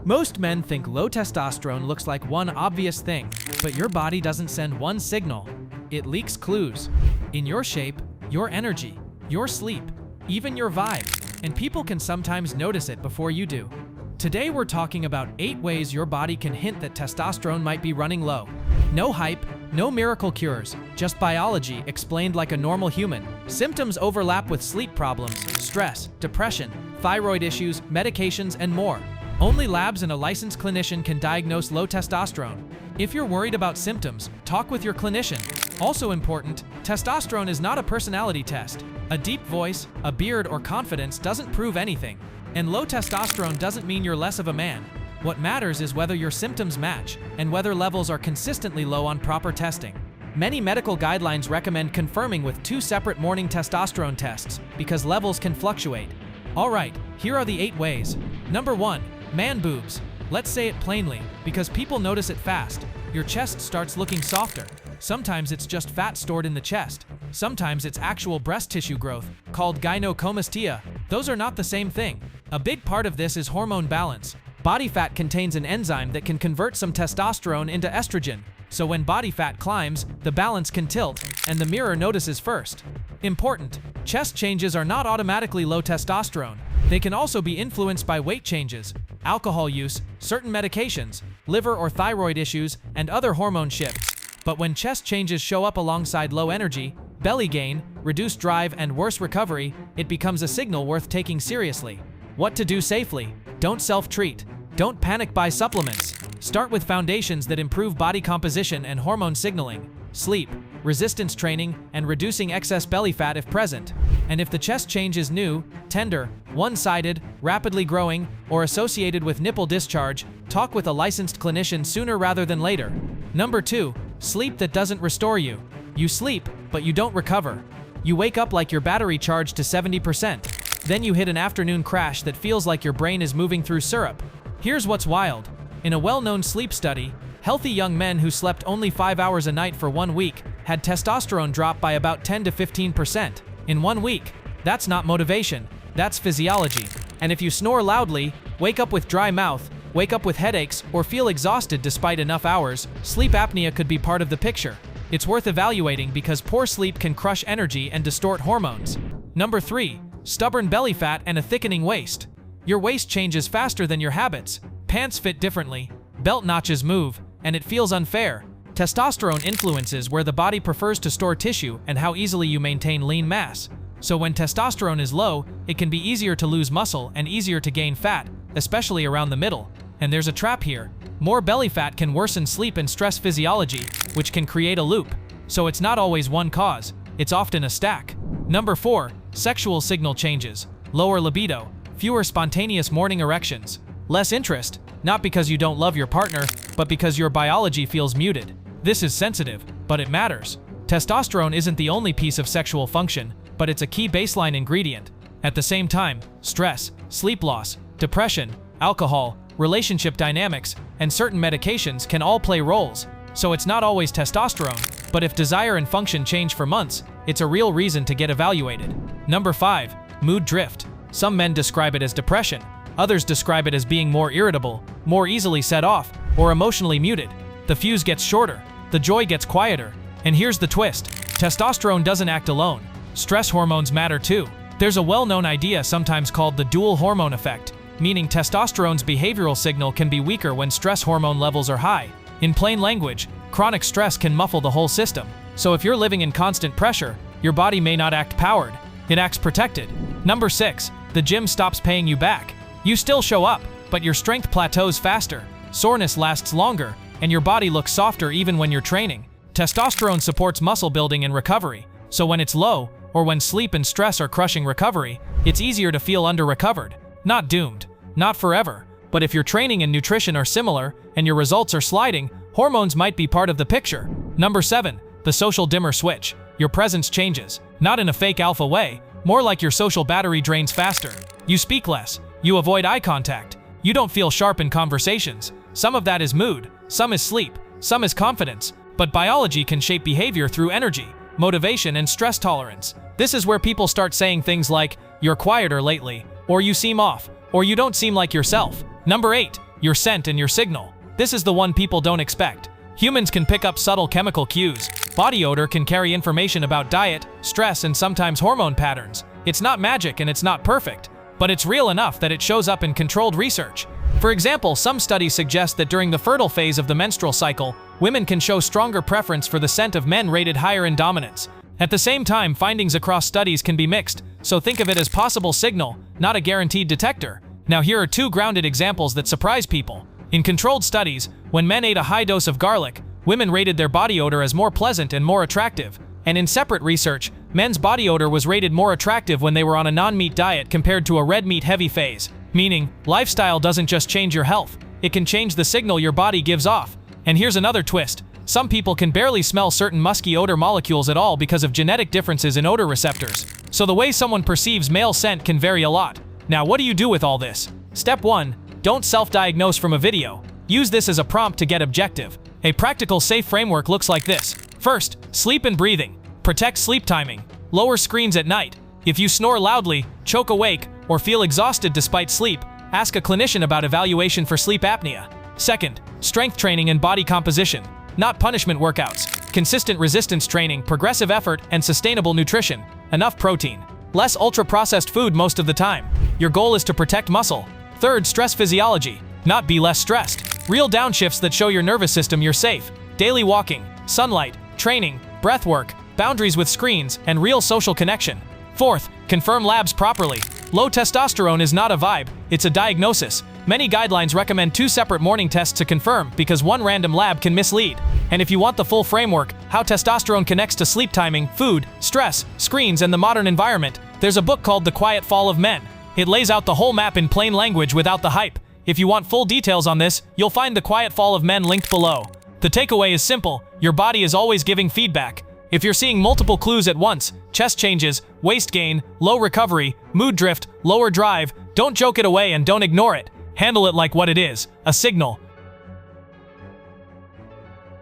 Most men think low testosterone looks like one obvious thing, but your body doesn't send one signal. It leaks clues. In your shape, your energy, your sleep, even your vibe, and people can sometimes notice it before you do. Today we're talking about 8 ways your body can hint that testosterone might be running low. No hype, no miracle cures, just biology explained like a normal human. Symptoms overlap with sleep problems, stress, depression, thyroid issues, medications, and more. Only labs and a licensed clinician can diagnose low testosterone. If you're worried about symptoms, talk with your clinician. Also important, testosterone is not a personality test. A deep voice, a beard, or confidence doesn't prove anything. And low testosterone doesn't mean you're less of a man. What matters is whether your symptoms match and whether levels are consistently low on proper testing. Many medical guidelines recommend confirming with 2 separate morning testosterone tests because levels can fluctuate. Alright, here are the 8 ways. Number 1. Man boobs. Let's say it plainly, because people notice it fast. Your chest starts looking softer. Sometimes it's just fat stored in the chest. Sometimes it's actual breast tissue growth, called gynecomastia. Those are not the same thing. A big part of this is hormone balance. Body fat contains an enzyme that can convert some testosterone into estrogen. So when body fat climbs, the balance can tilt, and the mirror notices first. Important: chest changes are not automatically low testosterone. They can also be influenced by weight changes, alcohol use, certain medications, liver or thyroid issues, and other hormone shifts. But when chest changes show up alongside low energy, belly gain, reduced drive, and worse recovery, it becomes a signal worth taking seriously. What to do safely? Don't self-treat. Don't panic buy supplements. Start with foundations that improve body composition and hormone signaling, sleep, resistance training, and reducing excess belly fat if present. And if the chest change is new, tender, one-sided, rapidly growing, or associated with nipple discharge, talk with a licensed clinician sooner rather than later. Number 2. Sleep that doesn't restore you. You sleep, but you don't recover. You wake up like your battery charged to 70%. Then you hit an afternoon crash that feels like your brain is moving through syrup. Here's what's wild. In a well-known sleep study, healthy young men who slept only 5 hours a night for 1 week had testosterone drop by about 10 to 15% in 1 week. That's not motivation, that's physiology. And if you snore loudly, wake up with dry mouth, wake up with headaches, or feel exhausted despite enough hours, sleep apnea could be part of the picture. It's worth evaluating because poor sleep can crush energy and distort hormones. Number 3. Stubborn belly fat and a thickening waist. Your waist changes faster than your habits. Pants fit differently, belt notches move, and it feels unfair. Testosterone influences where the body prefers to store tissue and how easily you maintain lean mass. So when testosterone is low, it can be easier to lose muscle and easier to gain fat, especially around the middle. And there's a trap here. More belly fat can worsen sleep and stress physiology, which can create a loop. So it's not always one cause, it's often a stack. Number 4. Sexual signal changes. Lower libido, fewer spontaneous morning erections, less interest, not because you don't love your partner, but because your biology feels muted. This is sensitive, but it matters. Testosterone isn't the only piece of sexual function, but it's a key baseline ingredient. At the same time, stress, sleep loss, depression, alcohol, relationship dynamics, and certain medications can all play roles. So it's not always testosterone, but if desire and function change for months, it's a real reason to get evaluated. Number 5. Mood drift. Some men describe it as depression. Others describe it as being more irritable, more easily set off, or emotionally muted. The fuse gets shorter, the joy gets quieter. And here's the twist. Testosterone doesn't act alone. Stress hormones matter too. There's a well-known idea sometimes called the dual hormone effect, meaning testosterone's behavioral signal can be weaker when stress hormone levels are high. In plain language, chronic stress can muffle the whole system. So if you're living in constant pressure, your body may not act powered, it acts protected. Number 6. The gym stops paying you back. You still show up, but your strength plateaus faster, soreness lasts longer, and your body looks softer even when you're training. Testosterone supports muscle building and recovery, so when it's low, or when sleep and stress are crushing recovery, it's easier to feel under-recovered. Not doomed, not forever, but if your training and nutrition are similar, and your results are sliding, hormones might be part of the picture. Number 7. The social dimmer switch. Your presence changes, not in a fake alpha way, more like your social battery drains faster. You speak less, you avoid eye contact, you don't feel sharp in conversations. Some of that is mood, some is sleep, some is confidence, but biology can shape behavior through energy, motivation, and stress tolerance. This is where people start saying things like, "You're quieter lately," or "You seem off," or "You don't seem like yourself." Number 8. your scent and your signal. This is the one people don't expect. Humans can pick up subtle chemical cues. Body odor can carry information about diet, stress, and sometimes hormone patterns. It's not magic and it's not perfect, but it's real enough that it shows up in controlled research. For example, some studies suggest that during the fertile phase of the menstrual cycle, women can show stronger preference for the scent of men rated higher in dominance. At the same time, findings across studies can be mixed, so think of it as possible signal, not a guaranteed detector. Now here are two grounded examples that surprise people. In controlled studies, when men ate a high dose of garlic, women rated their body odor as more pleasant and more attractive. And in separate research, men's body odor was rated more attractive when they were on a non-meat diet compared to a red meat heavy phase. Meaning, lifestyle doesn't just change your health, it can change the signal your body gives off. And here's another twist. Some people can barely smell certain musky odor molecules at all because of genetic differences in odor receptors. So the way someone perceives male scent can vary a lot. Now what do you do with all this? Step 1. Don't self-diagnose from a video. Use this as a prompt to get objective. A practical, safe framework looks like this. First, sleep and breathing. Protect sleep timing. Lower screens at night. If you snore loudly, choke awake, or feel exhausted despite sleep, ask a clinician about evaluation for sleep apnea. Second, strength training and body composition. Not punishment workouts. Consistent resistance training, progressive effort, and sustainable nutrition. Enough protein. Less ultra-processed food most of the time. Your goal is to protect muscle. Third, stress physiology. Not be less stressed. Real downshifts that show your nervous system you're safe. Daily walking, sunlight, training, breath work, boundaries with screens, and real social connection. Fourth, confirm labs properly. Low testosterone is not a vibe, it's a diagnosis. Many guidelines recommend 2 separate morning tests to confirm because one random lab can mislead. And if you want the full framework, how testosterone connects to sleep timing, food, stress, screens, and the modern environment, there's a book called The Quiet Fall of Men. It lays out the whole map in plain language without the hype. If you want full details on this, you'll find The Quiet Fall of Men linked below. The takeaway is simple: your body is always giving feedback. If you're seeing multiple clues at once, chest changes, waist gain, low recovery, mood drift, lower drive, don't joke it away and don't ignore it. Handle it like what it is, a signal,